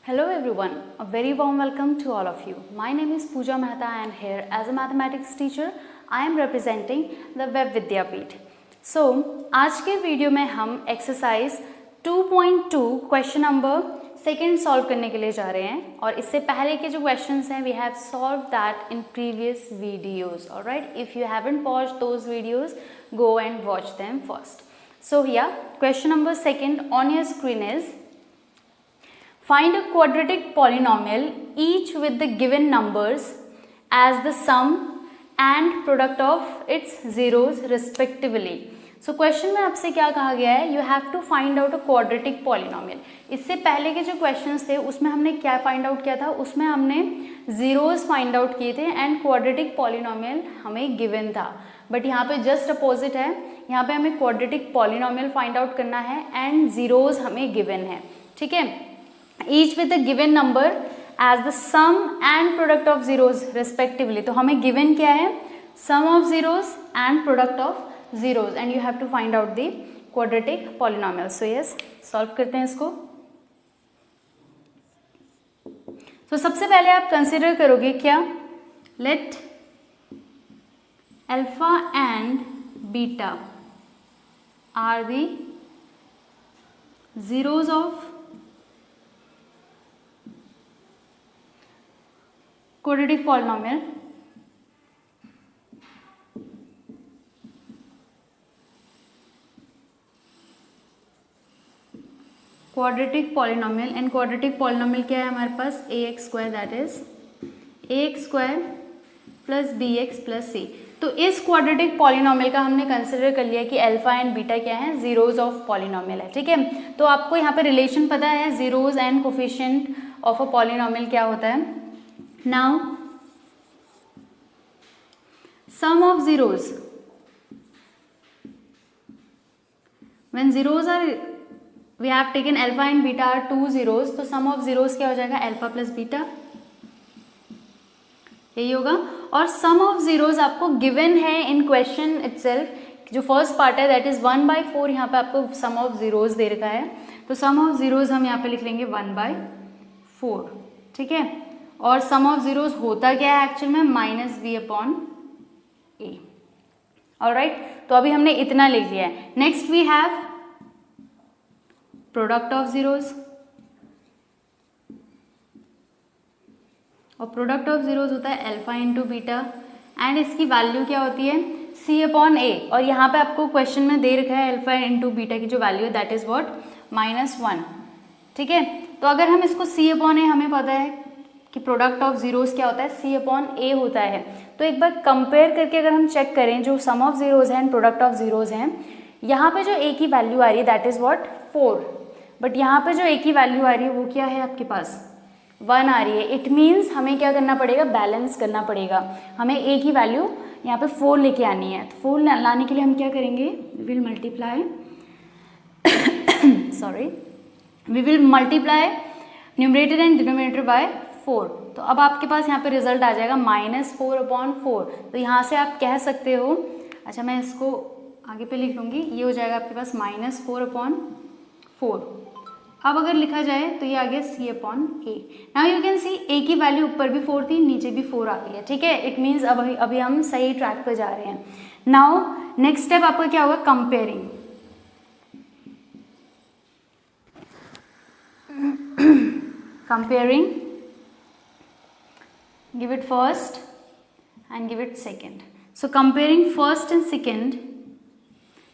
Hello everyone, a very warm welcome to all of you. My name is Pooja Mehta and here as a mathematics teacher I am representing the Web Vidyapeeth. So आज के video में हम exercise 2.2 question number second solve करने के लिए जा रहे हैं और इससे पहले के जो क्वेश्चंस हैं we have solved that in previous videos. Alright, if you haven't watched those videos go and watch them first. So here question number second on your screen is find a quadratic polynomial each with the given numbers as the sum and product of its zeros respectively. So question में आपसे क्या कहा गया है, you have to find out a quadratic polynomial. इससे पहले के जो क्वेश्चंस थे उसमें हमने क्या फाइंड आउट किया था, उसमें हमने जीरोस फाइंड आउट किए थे एंड क्वाड्रेटिक पॉलिनोमियल हमें गिवन था. बट यहाँ पे जस्ट अपोजिट है, यहाँ पे हमें क्वाड्रेटिक पॉलिनोमियल फाइंड आउट करना है एंड जीरोस हमें गिवन है. ठीक है, each with the given number as the sum and product of zeros respectively. तो हमें गिवन क्या है, sum of zeros and product of zeros and you have to find out the quadratic polynomial. So yes, solve करते हैं इसको. So सबसे पहले आप कंसिडर करोगे क्या, let alpha and beta are the zeros of quadratic polynomial. Quadratic polynomial and quadratic polynomial क्या है हमारे पास, a x square, that is a x square plus b x plus c. तो इस क्वाड्रेटिक पॉलिनोमियल का हमने कंसिडर कर लिया कि अल्फा एंड बीटा क्या है, जीरोज ऑफ पॉलिनोमियल है. ठीक है, तो आपको यहाँ पे रिलेशन पता है, zeros and coefficient of a polynomial क्या होता है. Now sum of zeros, when zeros are we have taken alpha and beta are two zeros, तो sum of zeros क्या हो जाएगा, alpha plus beta, यही होगा. और sum of zeros आपको given है in question itself, जो फर्स्ट पार्ट है दैट इज 1/4. यहाँ पे आपको sum of zeros दे रखा है, तो sum of zeros हम यहाँ पे लिख लेंगे 1/4. ठीक है, और sum of zeros होता क्या है एक्चुअल में, -b/a. ऑलराइट, तो अभी हमने इतना लिख लिया है. Next we have product of zeros, और प्रोडक्ट ऑफ जीरोस होता है अल्फा इंटू बीटा एंड इसकी वैल्यू क्या होती है, c/a. और यहाँ पे आपको क्वेश्चन में दे रखा है अल्फा इंटू बीटा की जो वैल्यू है दैट इज व्हाट, -1. ठीक है, तो अगर हम इसको c/a, हमें पता है कि प्रोडक्ट ऑफ जीरोस क्या होता है, c/a होता है. तो एक बार कंपेयर करके अगर हम चेक करें जो सम ऑफ जीरोस हैं एंड प्रोडक्ट ऑफ जीरोस हैं, यहाँ पे जो a की वैल्यू आ रही है दैट इज व्हाट 4, बट यहाँ पे जो a की वैल्यू आ रही है वो क्या है आपके पास, 1 आ रही है. इट मीन्स हमें क्या करना पड़ेगा, बैलेंस करना पड़ेगा. हमें a की वैल्यू यहाँ पे 4 लेके आनी है. तो 4 लाने के लिए हम क्या करेंगे, we will multiply we will multiply numerator and denominator by 4. तो अब आपके पास यहाँ पे रिजल्ट आ जाएगा -4/4. तो यहाँ से आप कह सकते हो, अच्छा मैं इसको आगे पे लिख लूँगी, ये हो जाएगा आपके पास -4/4. अब अगर लिखा जाए तो ये आ गया c/a. Now you can C a की वैल्यू ऊपर भी 4 थी, नीचे भी 4 आ गई है. ठीक है, इट मीन्स अभी हम सही ट्रैक पर जा रहे हैं. नाउ नेक्स्ट स्टेप आपका क्या होगा, comparing. Comparing, give it first and give it second. So comparing first and second,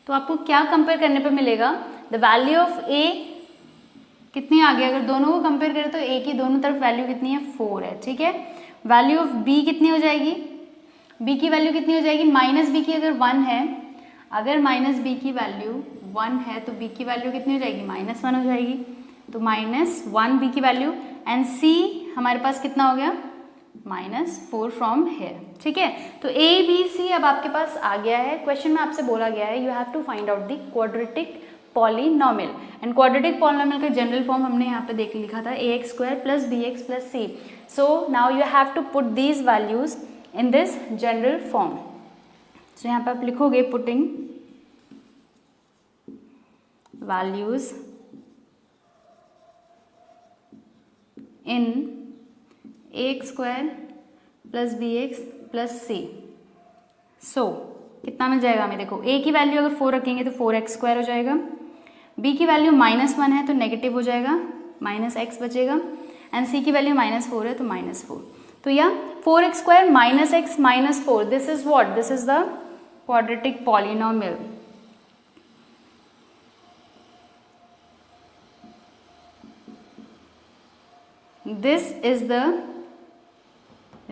तो आपको क्या कंपेयर करने पे मिलेगा, द वैल्यू ऑफ a कितनी आ गई, अगर दोनों को कंपेयर करें तो a की दोनों तरफ वैल्यू कितनी है, 4 है. ठीक है, वैल्यू ऑफ b कितनी हो जाएगी, b की वैल्यू कितनी हो जाएगी, -b की अगर 1 है, अगर -b की वैल्यू 1 है तो b की वैल्यू कितनी हो जाएगी, -1 हो जाएगी. तो -1 b की वैल्यू एंड c हमारे पास कितना हो गया, -4 फ्रॉम हेयर. ठीक है, तो a b c अब आपके पास आ गया है. क्वेश्चन में आपसे बोला गया है you have to find out the quadratic polynomial and quadratic polynomial का जनरल फॉर्म हमने यहाँ पे देख लिखा था, ax² + bx + c. So now you have to put these values in this general form. So यहाँ पे आप लिखोगे putting values in ax square plus bx plus c। So कितना मिल जाएगा हमें, देखो a की वैल्यू अगर 4 रखेंगे तो 4x स्क्वायर हो जाएगा, b की वैल्यू -1 है तो नेगेटिव हो जाएगा, -x बचेगा, एंड c की वैल्यू -4 है तो -4। तो या 4x square -x -4, this is what, this is the quadratic polynomial. This is the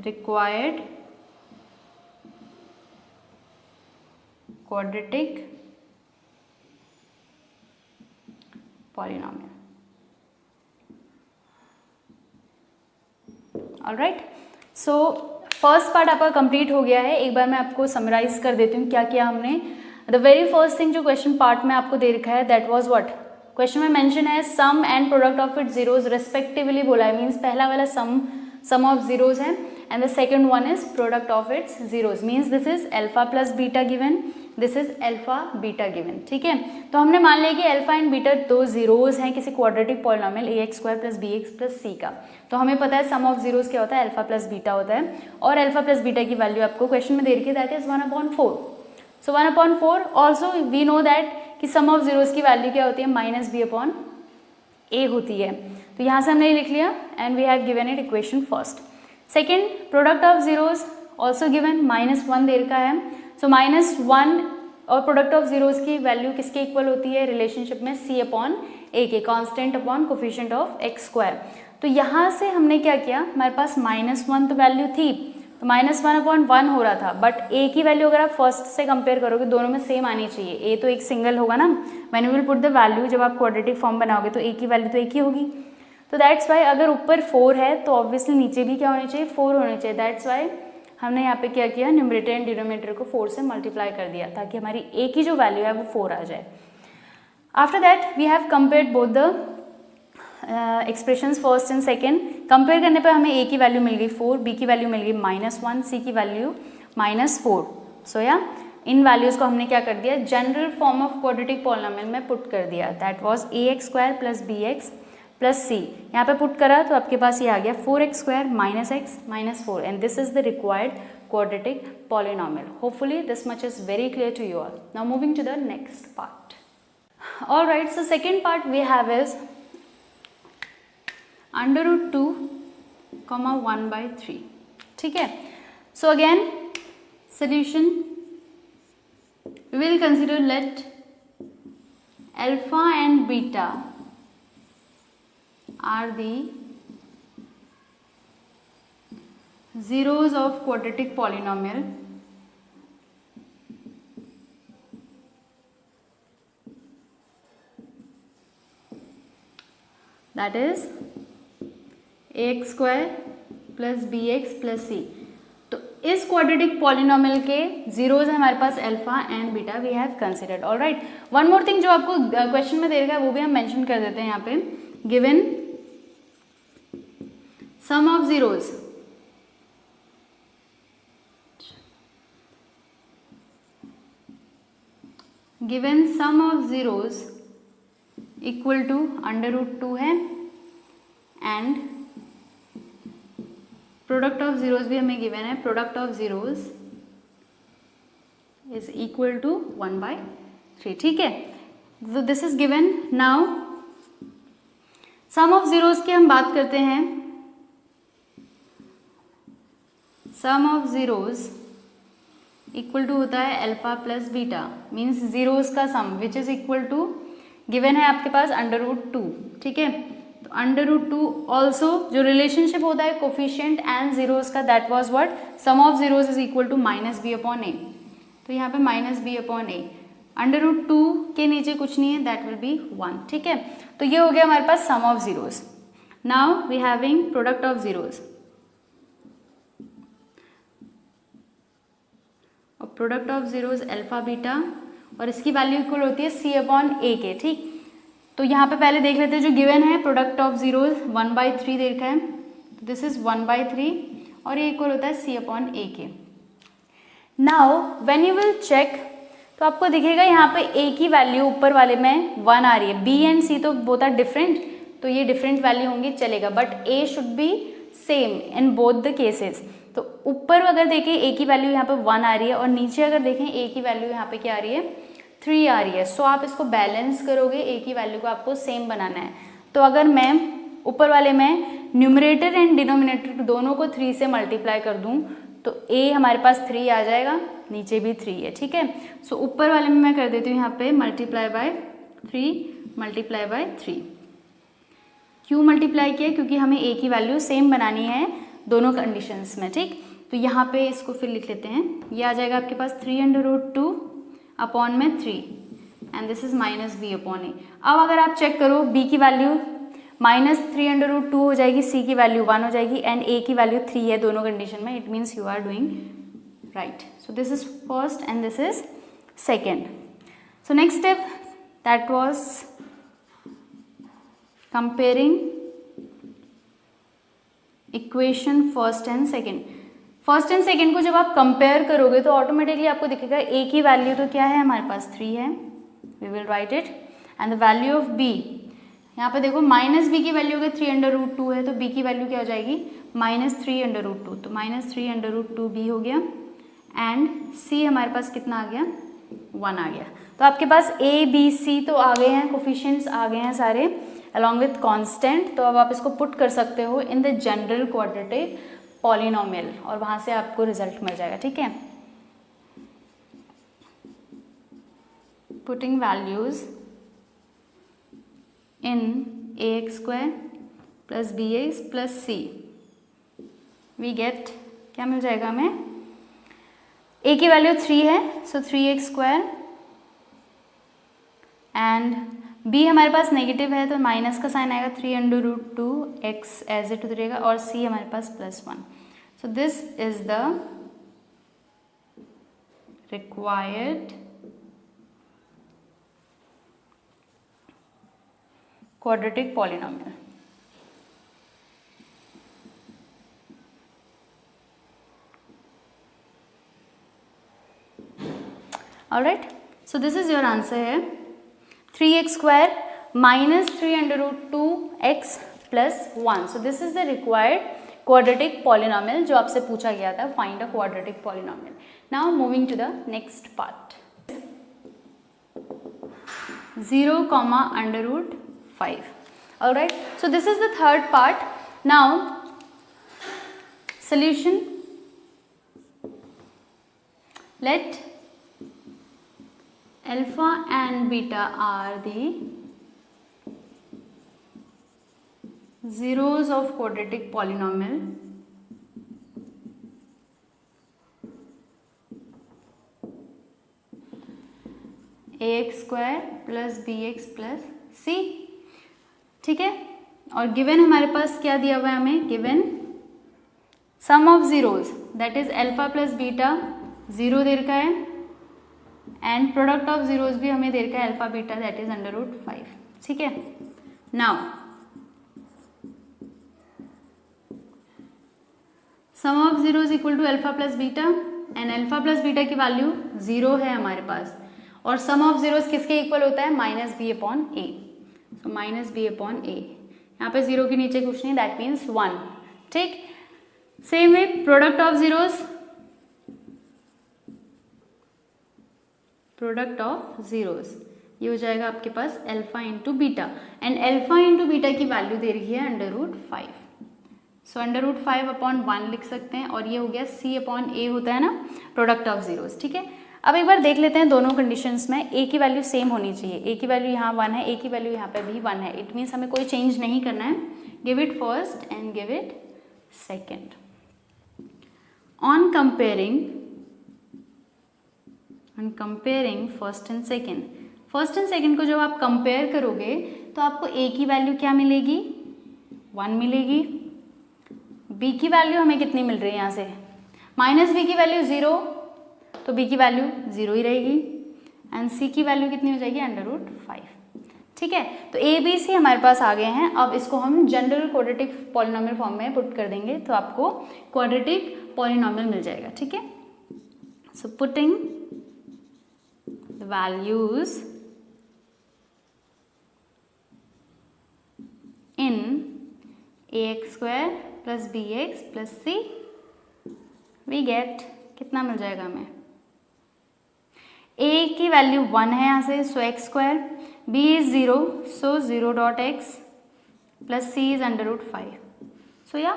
required quadratic polynomial. Alright, so first part आपका कंप्लीट हो गया है। एक बार मैं आपको समराइज कर देती हूँ क्या किया हमने। द वेरी फर्स्ट थिंग जो क्वेश्चन पार्ट में आपको दे रखा है दैट वाज व्हाट, क्वेश्चन में मेंशन है sum and product of it zeros respectively बोला है, मीन्स पहला वाला सम ऑफ जीरोज है and the second one is product of its zeros, means this is alpha plus beta given, this is alpha beta given. ठीक है, तो हमने मान लिया कि अल्फा एंड बीटा दो जीरोज हैं किसी quadratic polynomial ax square plus bx plus c का। तो हमें पता है सम ऑफ जीरोज क्या होता है, अल्फा प्लस बीटा होता है, और अल्फा प्लस बीटा की वैल्यू आपको क्वेश्चन में दे रखी है that is 1/4। So 1/4 also we know that कि सम ऑफ जीरोज की वैल्यू क्या होती है, -b/a होती है। तो यहाँ से हमने लिख लिया and we have given it equation first. Second, product of zeros also given, -1 दे रखा है। सो -1 और प्रोडक्ट ऑफ जीरोज की वैल्यू किसके इक्वल होती है रिलेशनशिप में, c/a के, constant upon coefficient of x square. तो यहाँ से हमने क्या किया, हमारे पास -1 तो वैल्यू थी, तो -1/1 हो रहा था, बट a की वैल्यू अगर आप फर्स्ट से कंपेयर करोगे दोनों में सेम आनी चाहिए, a तो एक सिंगल होगा ना, when you will put the value, जब आप क्वाड्रेटिक फॉर्म बनाओगे तो a की वैल्यू तो एक ही होगी। तो दैट्स वाई अगर ऊपर 4 है तो ऑब्वियसली नीचे भी क्या होनी चाहिए, 4 होनी चाहिए। दैट्स वाई हमने यहाँ पे क्या किया, न्यूमरेटर एंड डिनोमिनेटर को 4 से मल्टीप्लाई कर दिया ताकि हमारी a की जो वैल्यू है वो 4 आ जाए। After that we have compared both the expressions first and second. Compare करने पर हमें a की वैल्यू मिल गई 4, b की वैल्यू मिल गई -1, c की वैल्यू -4। सो या इन वैल्यूज को हमने क्या कर दिया, general form of quadratic polynomial में पुट कर दिया, that was ax square plus bx plus c। यहाँ पे पुट करा तो आपके पास ये आ गया 4x square -x -4 and this is the required quadratic polynomial. Hopefully this much is very clear to you all. Now moving to the next part. Alright, so second part we have is under root 2 comma 1/3. ठीक है, so again solution we will consider, let alpha and beta are the zeros of quadratic polynomial that is ax square plus bx plus c। तो इस quadratic polynomial के zeros है हमारे पास alpha and beta, we have considered. Alright, one more thing जो आपको question में दे रखा है वो भी हम मेंशन कर देते हैं यहाँ पे, given sum of zeros given sum of zeros equal to under root 2 है एंड प्रोडक्ट ऑफ जीरोज भी हमें गिवन है, product of zeros is equal to 1/3। ठीक है, तो this is given. Now sum of zeros की हम बात करते हैं, sum of zeros equal to होता है alpha plus beta, means zeros का sum which is equal to, given है आपके पास अंडर रूट 2। ठीक है, तो अंडर रूट 2 ऑल्सो जो रिलेशनशिप होता है कोफिशिएंट एंड जीरोज का, that was what, sum of zeros is equal to -b/a। तो यहाँ पे -b/a, अंडर रूट 2 के नीचे कुछ नहीं है, दैट विल बी 1। ठीक है, तो ये हो गया हमारे पास sum of zeros. Now we having product of zeros, और product of zeros alpha beta, और इसकी वैल्यू इक्वल होती है c/a के। ठीक, तो यहाँ पे पहले देख लेते हैं जो गिवन है प्रोडक्ट ऑफ जीरोज 1/3 दे रखा है, दिस इज 1/3 और ये इक्वल होता है c/a के। Now when you will check तो आपको दिखेगा यहाँ पे a की वैल्यू ऊपर वाले में 1 आ रही है, b एंड c तो बोथ आर डिफरेंट, तो ये डिफरेंट वैल्यू होंगी चलेगा, but A should be same in both the cases. तो ऊपर अगर देखें ए की वैल्यू यहाँ पे 1 आ रही है और नीचे अगर देखें ए की वैल्यू यहाँ पे क्या आ रही है 3 आ रही है। सो आप इसको बैलेंस करोगे, ए की वैल्यू को आपको सेम बनाना है। तो अगर मैं ऊपर वाले में न्यूमरेटर एंड डिनोमिनेटर दोनों को 3 से मल्टीप्लाई कर दूँ तो ए हमारे पास 3 आ जाएगा, नीचे भी 3 है, ठीक है। सो ऊपर वाले में मैं कर देती हूँ यहाँ पे मल्टीप्लाई बाय 3 मल्टीप्लाई बाय 3। क्यों मल्टीप्लाई किया? क्योंकि हमें ए की वैल्यू सेम बनानी है दोनों कंडीशंस में, ठीक। तो यहाँ पे इसको फिर लिख लेते हैं, ये आ जाएगा आपके पास 3√2 अपॉन में 3 and this is minus b upon a. अब अगर आप चेक करो बी की वैल्यू -3√2 हो जाएगी, सी की वैल्यू 1 हो जाएगी एंड ए की वैल्यू 3 है दोनों कंडीशन में। It means you are doing right. So this is first and this is second. So next step that was comparing equation first and second. First and second को जब आप compare करोगे तो automatically आपको दिखेगा ए की वैल्यू तो क्या है हमारे पास 3 है, we will write it, and the value of b यहाँ पे देखो माइनस बी की वैल्यू अगर 3√2 है तो बी की वैल्यू क्या हो जाएगी -3√2, तो -3√2 बी हो गया एंड सी हमारे पास कितना आ गया 1 आ गया। तो आपके पास ए बी सी तो आ गए हैं, कोफिशिएंट्स आ गए हैं सारे अलॉन्ग विथ कांस्टेंट। तो अब आप इसको पुट कर सकते हो in the general quadratic polynomial और वहां से आपको रिजल्ट मिल जाएगा, ठीक है। Putting values in ax² plus bx plus c we get क्या मिल जाएगा हमें, a की वैल्यू 3 है सो 3x² एंड b हमारे पास नेगेटिव है तो माइनस का साइन आएगा 3√2 x एज इट रहेगा और c हमारे पास +1। सो this is the required quadratic polynomial. Alright, so this is your answer here, 3x² minus 3√2x plus 1. So this is the required quadratic polynomial जो आपसे पूछा गया था, find a quadratic polynomial. Now moving to the next part, 0, √5. All right, so this is the third part. Now solution, let alpha and beta are the zeros of quadratic polynomial ax² plus bx plus c, ठीक है। और given हमारे पास क्या दिया हुआ है हमें, given sum of zeros that is alpha plus beta 0 दे रखा है एंड प्रोडक्ट ऑफ जीरोज भी हमें दे रखा है अल्फा बीटा दैट इज √5, ठीक है। Now sum of zeros equal to alpha plus beta and alpha plus beta की वैल्यू 0 है हमारे पास और सम ऑफ जीरोज किसके इक्वल होता है -b/a, सो -b/a। यहाँ पे 0 के नीचे कुछ नहीं, दैट मीन्स 1, ठीक। Same way product of zeros ये हो जाएगा आपके पास alpha into beta and alpha into beta की वैल्यू दे रही है √5, सो √5/1 लिख सकते हैं और ये हो गया c/a होता है ना प्रोडक्ट ऑफ जीरोज, ठीक है। अब एक बार देख लेते हैं दोनों कंडीशंस में a की वैल्यू सेम होनी चाहिए, a की वैल्यू यहाँ 1 है, a की वैल्यू यहाँ पे भी 1 है, इट मीन्स हमें कोई चेंज नहीं करना है। Give it first and give it second. On comparing first and second को जब आप कंपेयर करोगे तो आपको a की वैल्यू क्या मिलेगी 1 मिलेगी, b की वैल्यू हमें कितनी मिल रही है यहाँ से -b की वैल्यू 0 तो b की वैल्यू 0 ही रहेगी एंड c की वैल्यू कितनी हो जाएगी √5, ठीक है। तो a b c हमारे पास आ गए हैं। अब इसको हम जनरल क्वाड्रेटिक पॉलिनोमियल फॉर्म में पुट कर देंगे तो आपको क्वाड्रेटिक पॉलिनोमियल मिल जाएगा, ठीक है। So putting the values in ax square plus bx plus c, we get कितना मिल जाएगा हमें, a की वैल्यू 1 है यहाँ से, so x square, b is 0, so 0 dot x plus c is √5. So या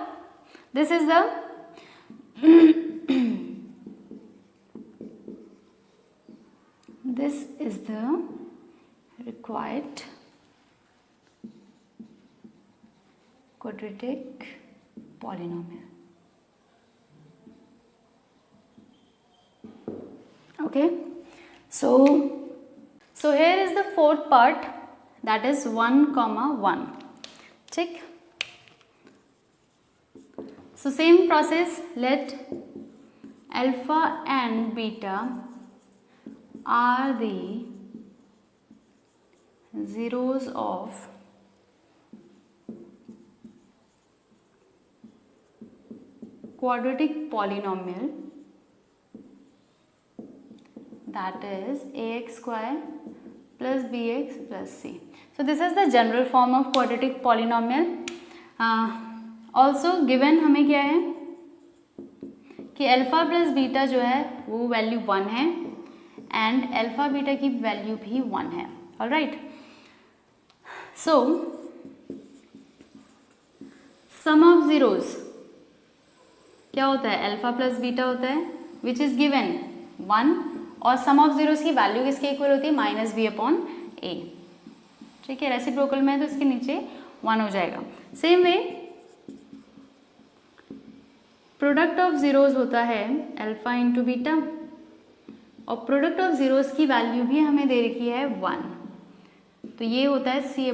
this is the this is the required quadratic polynomial. Okay, so here is the fourth part, that is 1,1. ठीक. So same process, let alpha and beta are the zeros of quadratic polynomial, that is ax square plus bx plus c. So this is the general form of quadratic polynomial. Also given हमें क्या है कि alpha plus beta जो है वो value 1 है and alpha beta की value भी 1 है. Alright, so sum of zeros क्या होता है, अल्फा प्लस बीटा होता है विच इज गिवन 1, और सम ऑफ जीरोस की वैल्यू किसके इक्वल होती है, -b/a. ठीक है, रेसिप्रोकल में है तो इसके नीचे 1 हो जाएगा. Same way product of zeros होता है अल्फा इंटू बीटा, और प्रोडक्ट ऑफ जीरोस की वैल्यू भी हमें दे रखी है 1, तो ये होता है c/a,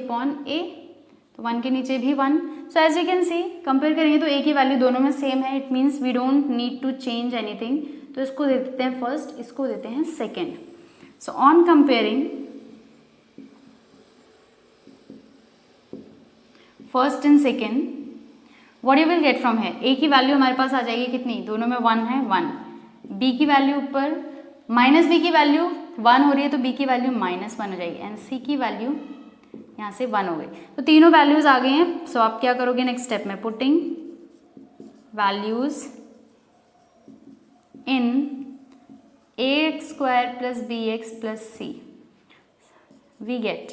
तो 1 के नीचे भी 1. So as you can see compare करेंगे तो a की वैल्यू दोनों में सेम है, it means we don't need to change anything. तो इसको देते हैं फर्स्ट, इसको देते हैं second. So on comparing first and second, what you will get from है, a की वैल्यू हमारे पास आ जाएगी कितनी, दोनों में 1 है 1, b की वैल्यू ऊपर -b की वैल्यू 1 हो रही है तो b की वैल्यू -1 हो जाएगी, एंड c की वैल्यू यहाँ से 1 हो गई. तो तीनों वैल्यूज आ गई हैं. सो आप क्या करोगे नेक्स्ट स्टेप में, putting values in ax square plus bx plus c, we get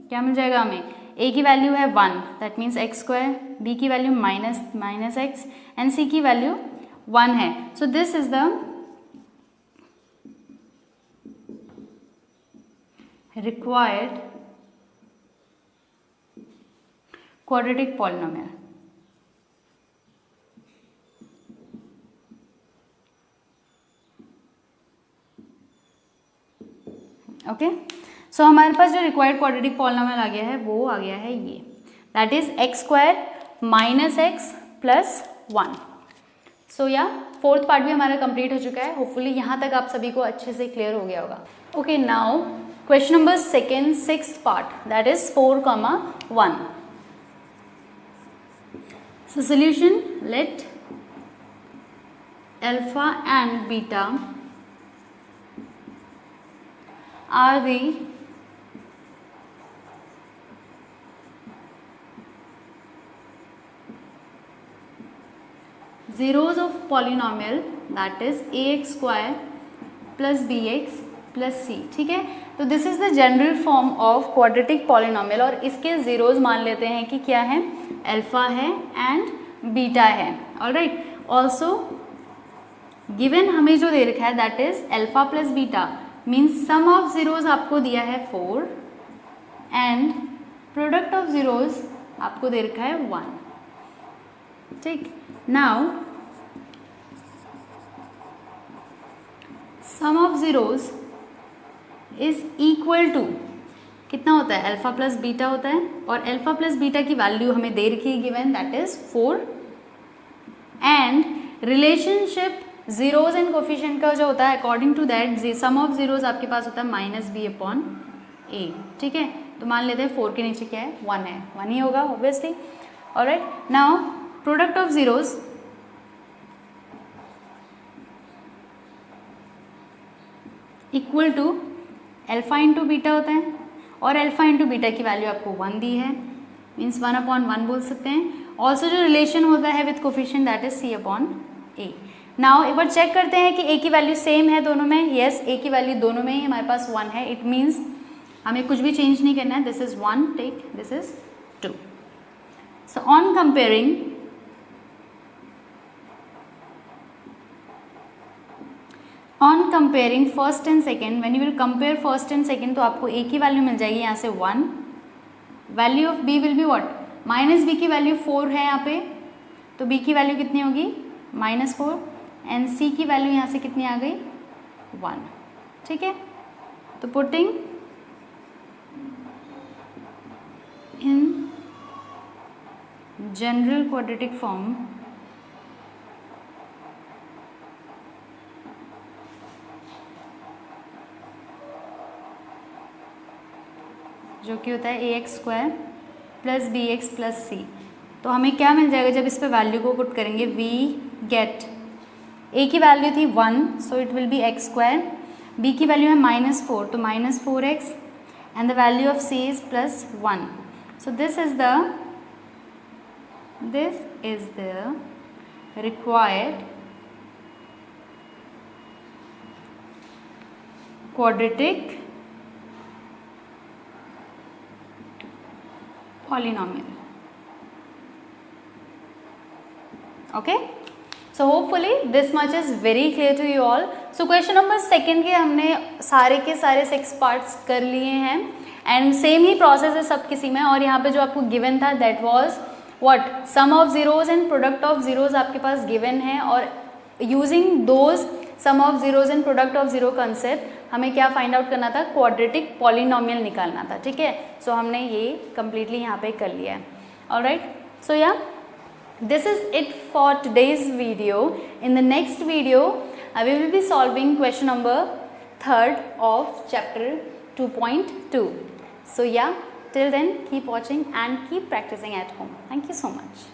क्या मिल जाएगा हमें, a की वैल्यू है 1, that means x square, b की वैल्यू -x एंड c की वैल्यू 1 है. So this is the required quadratic polynomial. Okay, so हमारे पास जो रिक्वायर्ड क्वाड्रेटिक पॉलिनोमियल आ गया है वो आ गया है ये, that is x square -x plus 1. सो या फोर्थ पार्ट भी हमारा कंप्लीट हो चुका है. होपफुली यहाँ तक आप सभी को अच्छे से क्लियर हो गया होगा. Okay, now question number second, sixth part, that is 4,1. So solution, let alpha and beta are the zeros of polynomial, that is ax square plus bx plus c. ठीक है, तो this is the general form of quadratic polynomial, और इसके zeros मान लेते हैं कि क्या है, अल्फा है एंड बीटा है. ऑलराइट, ऑल्सो गिवन हमें जो दे रखा है that is alpha plus beta, means sum of zeros आपको दिया है 4 एंड प्रोडक्ट ऑफ जीरोज आपको दे रखा है 1. ठीक, now sum of zeros is equal to कितना होता है, अल्फा प्लस बीटा होता है, और अल्फा प्लस बीटा की वैल्यू हमें दे रखी है given, that is 4, and relationship zeros and coefficient का जो होता है according to that sum of zeros आपके पास होता है -b/a. ठीक है, तो मान लेते हैं 4 के नीचे क्या है, 1 है, 1 ही होगा obviously. Alright, now product of zeros equal to alpha into beta होता है, और अल्फा इंटू बीटा की वैल्यू आपको 1 दी है, मीन्स 1/1 बोल सकते हैं। ऑल्सो जो रिलेशन होता है with coefficient that is C/A। Now एक बार चेक करते हैं कि A की वैल्यू सेम है दोनों में। येस, A की वैल्यू दोनों में ही हमारे पास 1 है। इट मीन्स हमें कुछ भी चेंज नहीं करना है। This is 1, take, this is 2। So on comparing first and second, when you will compare first and second, तो आपको A की वैल्यू मिल जाएगी यहाँ से 1। Value of B will be what, -B की वैल्यू 4 है यहाँ पे, तो B की वैल्यू कितनी होगी, -4, एंड C की वैल्यू यहाँ से कितनी आ गई, 1। ठीक है, तो putting in general quadratic form, जो कि होता है ax² + bx + c, तो हमें क्या मिल जाएगा जब इस पे वैल्यू को पुट करेंगे, वी गेट a की वैल्यू थी 1, so it will be x², b की वैल्यू है -4, तो -4x, and the value of c is +1। So this is the required quadratic polynomial. Okay, so hopefully this much is very clear to you all. So question number 2 के हमने सारे के सारे 6 parts कर लिए हैं, एंड सेम ही प्रोसेस है सब किसी में। और यहाँ पे जो आपको गिवन था that was what, sum of zeros and product of zeros आपके पास गिवन है, और using those sum of zeros and product of zero concept हमें क्या फाइंड आउट करना था, क्वाड्रेटिक पॉलिनोमियल निकालना था। ठीक है, सो हमने ये कम्प्लीटली यहाँ पे कर लिया है। ऑलराइट, सो या this is it for today's video. In the next video we will be solving question number 3 of chapter 2.2. So yeah, till then keep watching and keep practicing at home. Thank you so much.